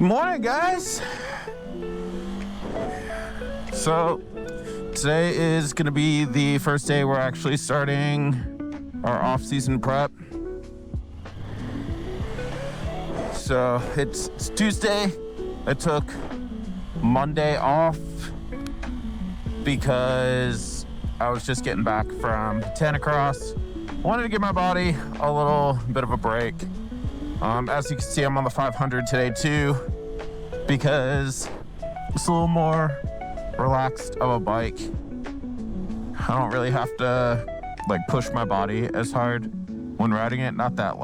Morning, guys. So today is going to be the first day we're actually starting our off-season prep. So it's Tuesday. I took Monday off because I was just getting back from Botanicross. Wanted to give my body a little bit of a break. As you can see, I'm on the 500 today too, because it's a little more relaxed of a bike. I don't really have to push my body as hard when riding it. Not that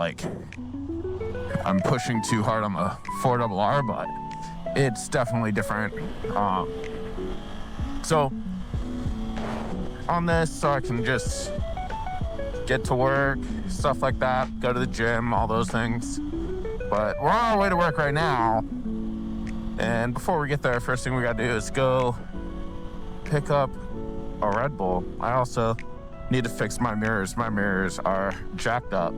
I'm pushing too hard on the 4RR, but it's definitely different. So on this, so I can just get to work, stuff like that, go to the gym, all those things. But we're on our way to work right now. And before we get there, first thing we gotta do is go pick up a Red Bull. I also need to fix my mirrors. My mirrors are jacked up.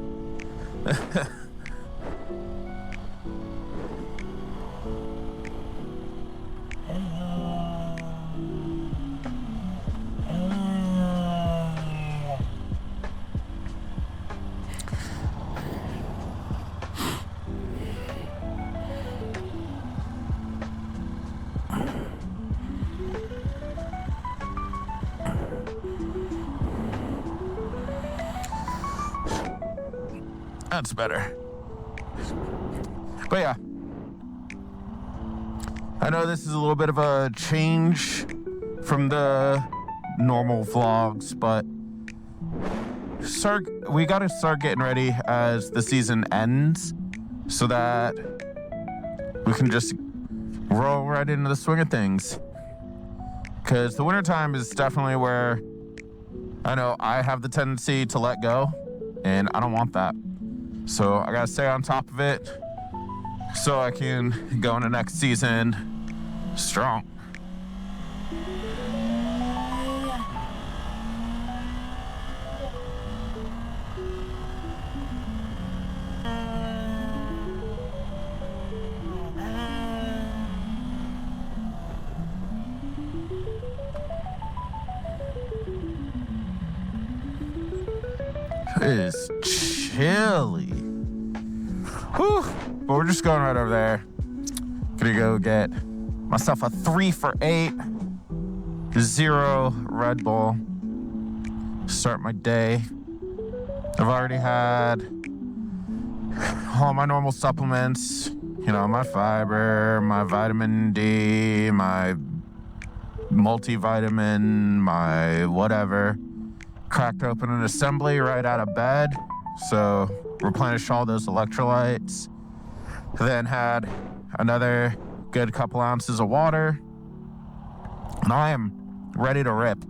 That's better. But yeah, I know this is a little bit of a change from the normal vlogs, but we gotta start getting ready as the season ends so that we can just roll right into the swing of things. Because the wintertime is definitely where I know I have the tendency to let go, and I don't want that. So I gotta stay on top of it so I can go into next season strong. It is chilly. Whew. But we're just going right over there. Gonna go get myself a 3 for $8, 0 Red Bull. Start my day. I've already had all my normal supplements. You know, my fiber, my vitamin D, my multivitamin, my whatever. Cracked open an assembly right out of bed, so replenish all those electrolytes. Then had another good couple ounces of water, and I am ready to rip.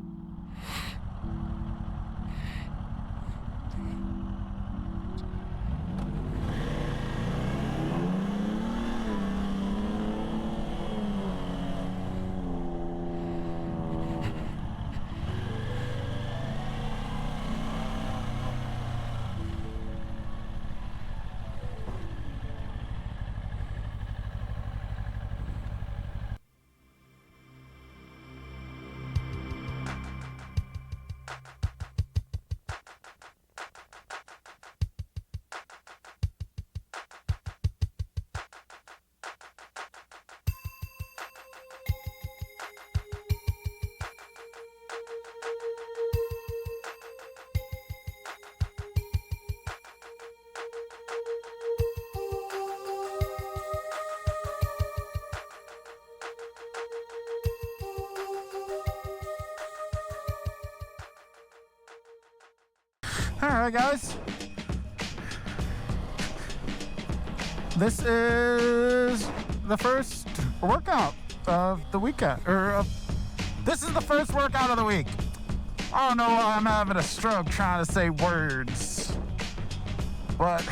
All right, guys. This is the first workout of the weekend, this is the first workout of the week. I don't know why I'm having a stroke trying to say words, but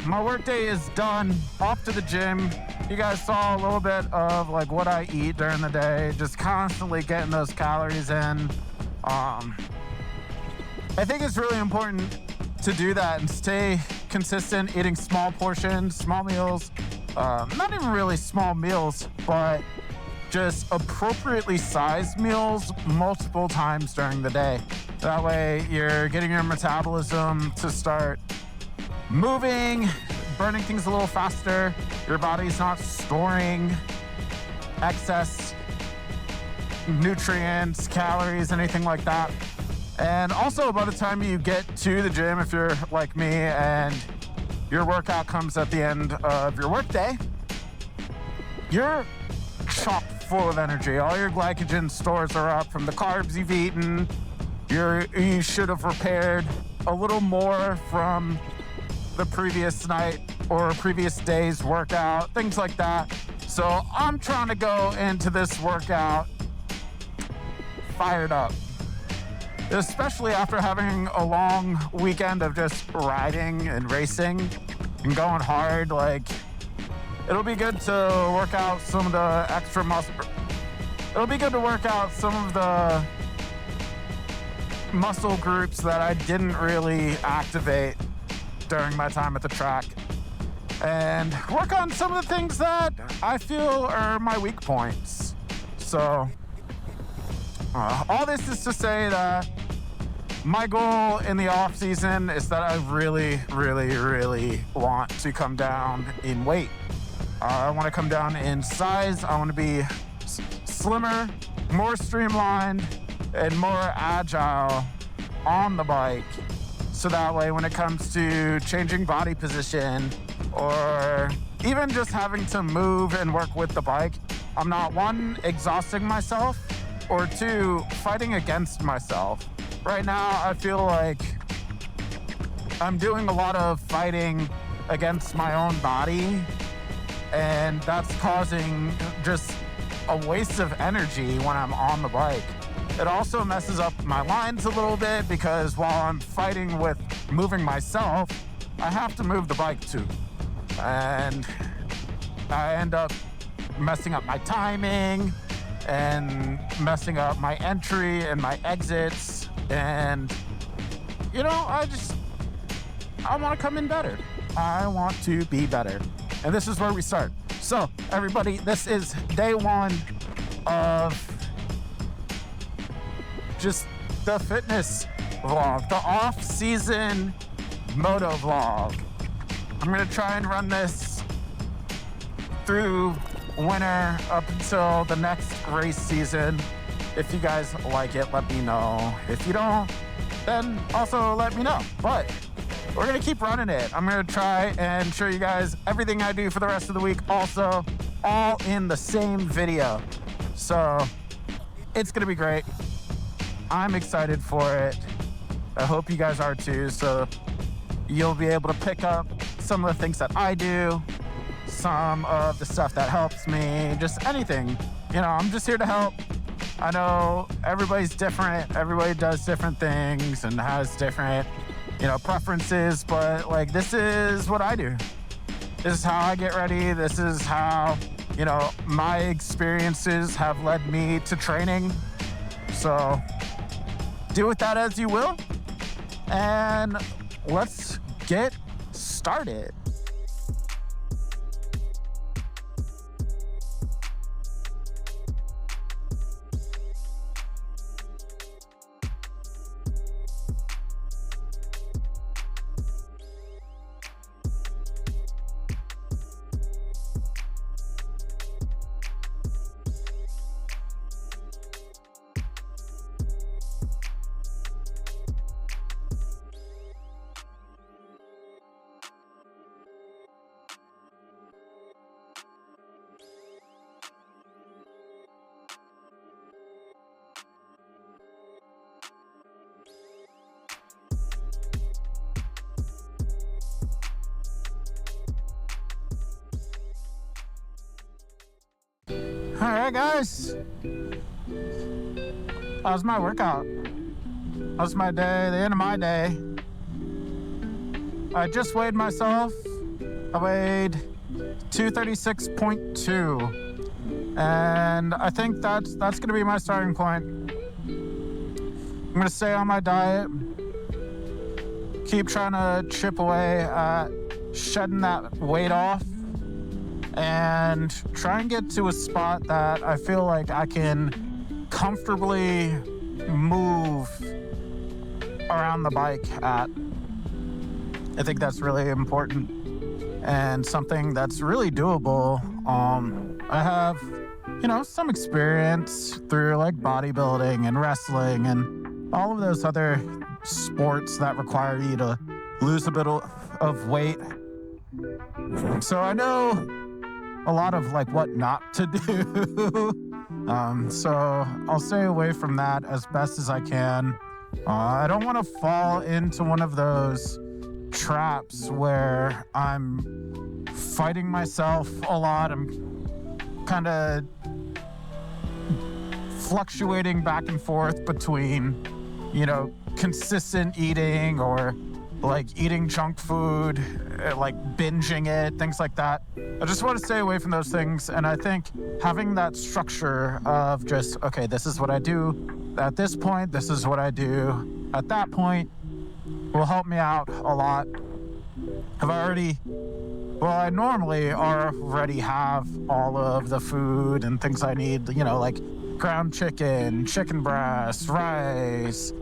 my workday is done. Off to the gym. You guys saw a little bit of what I eat during the day, just constantly getting those calories in. I think it's really important to do that and stay consistent, eating small portions, small meals, not even really small meals, but just appropriately sized meals multiple times during the day. That way you're getting your metabolism to start moving, burning things a little faster. Your body's not storing excess nutrients, calories, anything like that. And also, by the time you get to the gym, if you're like me and your workout comes at the end of your workday, you're chock full of energy. All your glycogen stores are up from the carbs you've eaten. You should have repaired a little more from the previous night or previous day's workout, things like that. So I'm trying to go into this workout fired up, especially after having a long weekend of just riding and racing and going hard. Like, it'll be good to work out some of the extra muscle. It'll be good to work out some of the muscle groups that I didn't really activate during my time at the track, and work on some of the things that I feel are my weak points. So all this is to say that my goal in the off season is that I really, really, really want to come down in weight. I want to come down in size. I want to be slimmer, more streamlined, and more agile on the bike. So that way, when it comes to changing body position or even just having to move and work with the bike, I'm not, one, exhausting myself, or two, fighting against myself. Right now, I feel like I'm doing a lot of fighting against my own body, and that's causing just a waste of energy when I'm on the bike. It also messes up my lines a little bit because while I'm fighting with moving myself, I have to move the bike too. And I end up messing up my timing and messing up my entry and my exits. And, I want to come in better. I want to be better. And this is where we start. So, everybody, this is day one of just the fitness vlog, the off-season moto vlog. I'm gonna try and run this through winter up until the next race season. If you guys like it, let me know. If you don't, then also let me know. But we're gonna keep running it. I'm gonna try and show you guys everything I do for the rest of the week, also all in the same video. So it's gonna be great. I'm excited for it. I hope you guys are too, so you'll be able to pick up some of the things that I do, some of the stuff that helps me, just anything. I'm just here to help. I know everybody's different. Everybody does different things and has different, preferences, but this is what I do. This is how I get ready. This is how, my experiences have led me to training. So do with that as you will, and let's get started. All right, guys. That was my workout. That was my day, the end of my day. I just weighed myself. I weighed 236.2. And I think that's gonna be my starting point. I'm gonna stay on my diet. Keep trying to chip away at shedding that weight off. and try and get to a spot that I feel like I can comfortably move around the bike at. I think that's really important and something that's really doable. I have, some experience through like bodybuilding and wrestling and all of those other sports that require you to lose a bit of weight. So I know a lot of like what not to do. So I'll stay away from that as best as I can. I don't want to fall into one of those traps where I'm fighting myself a lot. I'm kind of fluctuating back and forth between, consistent eating or like eating junk food, like binging it, things like that. I just want to stay away from those things. And I think having that structure of just, okay, this is what I do at this point, this is what I do at that point, will help me out a lot. I normally already have all of the food and things I need, like ground chicken, chicken breast, rice,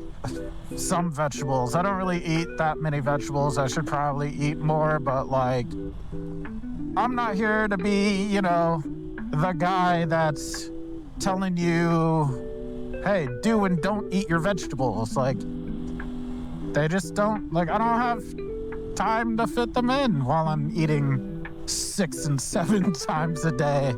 some vegetables. I don't really eat that many vegetables. I should probably eat more, but like, I'm not here to be, the guy that's telling you, hey, do and don't eat your vegetables. Like, they just don't, like, I don't have time to fit them in while I'm eating 6 and 7 times a day.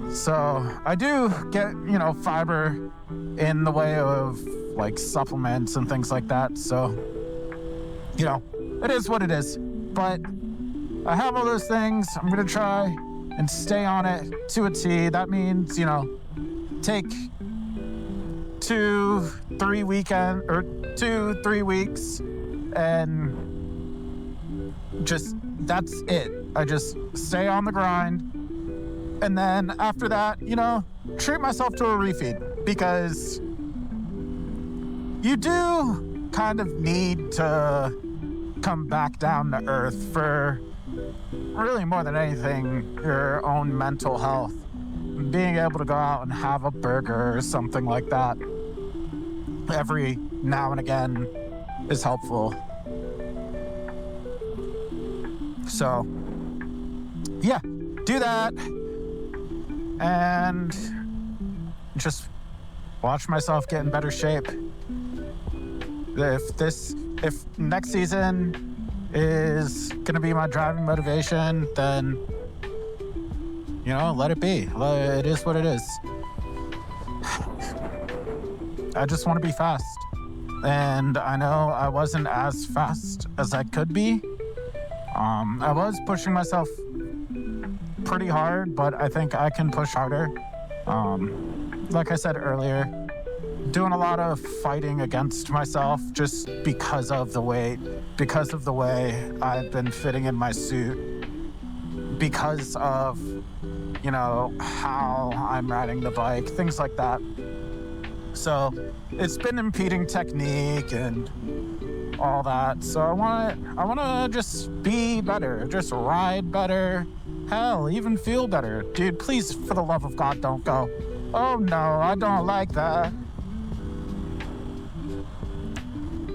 So I do get, fiber in the way of like supplements and things like that. So, it is what it is. But I have all those things. I'm going to try and stay on it to a T. That means, take 2-3 weeks and just, that's it. I just stay on the grind. And then after that, treat myself to a refeed, because you do kind of need to come back down to earth for really more than anything, your own mental health. Being able to go out and have a burger or something like that every now and again is helpful. So, yeah, do that and just watch myself get in better shape. If next season is gonna be my driving motivation, then, let it be. It is what it is. I just want to be fast. And I know I wasn't as fast as I could be. I was pushing myself pretty hard, but I think I can push harder. Like I said earlier, doing a lot of fighting against myself just because of the weight, because of the way I've been fitting in my suit, because of, how I'm riding the bike, things like that. So it's been impeding technique and all that. So I want to just be better, just ride better, hell, even feel better. Dude, please, for the love of God, don't go, oh no, I don't like that.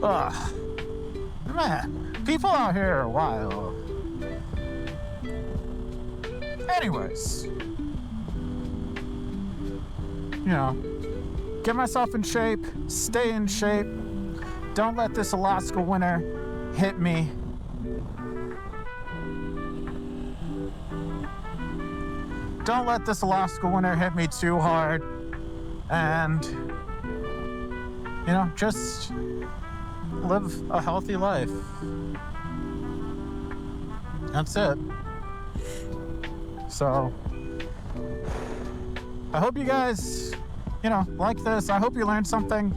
Ugh. Man, people out here are wild. Anyways, get myself in shape, stay in shape. Don't let this Alaska winter hit me. Don't let this Alaska winter hit me too hard. And, just live a healthy life. That's it. So, I hope you guys, like this. I hope you learned something.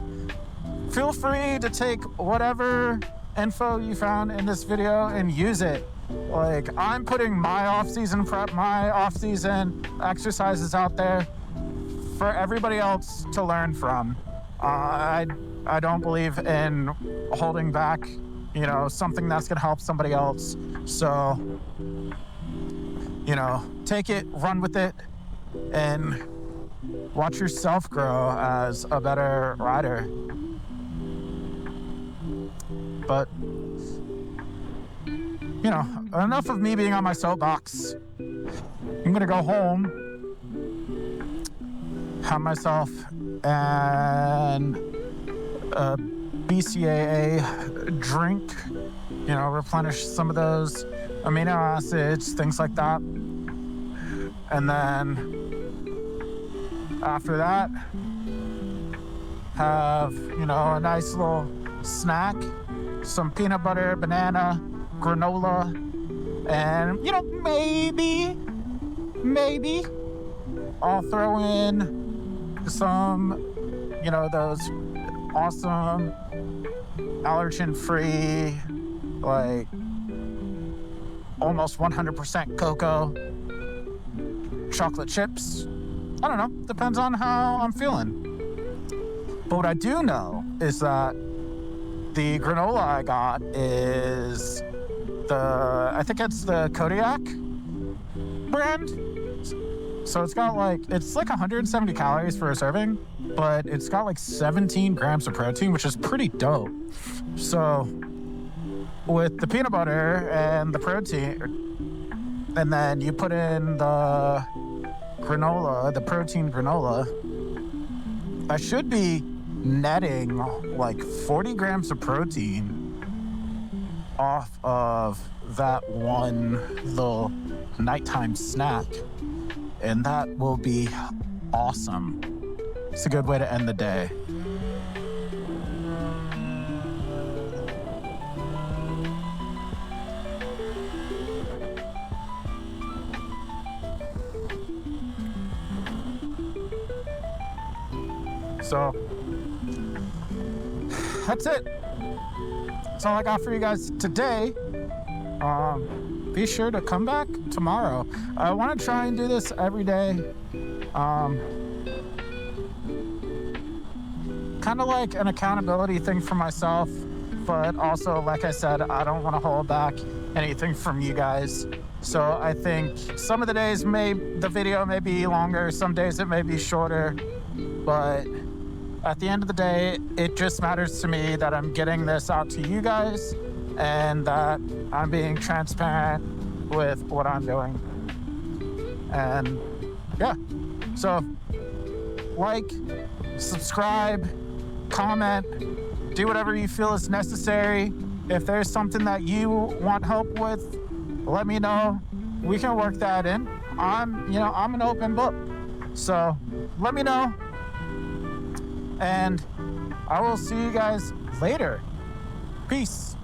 Feel free to take whatever info you found in this video and use it. Like, I'm putting my off-season prep, my off-season exercises out there for everybody else to learn from. I don't believe in holding back, something that's gonna help somebody else. So take it, run with it, and watch yourself grow as a better rider. But, enough of me being on my soapbox. I'm gonna go home, have myself an BCAA drink, replenish some of those amino acids, things like that. And then after that, have, a nice little snack, some peanut butter, banana, granola, and, maybe I'll throw in some, those awesome allergen-free, like almost 100% cocoa chocolate chips. I don't know, depends on how I'm feeling. But what I do know is that the granola I got is I think it's the Kodiak brand. So it's got it's like 170 calories for a serving, but it's got like 17 grams of protein, which is pretty dope. So with the peanut butter and the protein, and then you put in the granola, the protein granola, I should be netting like 40 grams of protein off of that one little nighttime snack, and that will be awesome. It's a good way to end the day. So that's it. That's all I got for you guys today. Be sure to come back tomorrow. I want to try and do this every day. Kind of like an accountability thing for myself, but also, like I said, I don't want to hold back anything from you guys. So I think some of the days the video may be longer, some days it may be shorter, but at the end of the day, it just matters to me that I'm getting this out to you guys and that I'm being transparent with what I'm doing. And yeah, so like, subscribe, comment, do whatever you feel is necessary. If there's something that you want help with, let me know. We can work that in. I'm an open book. So let me know. And I will see you guys later. Peace.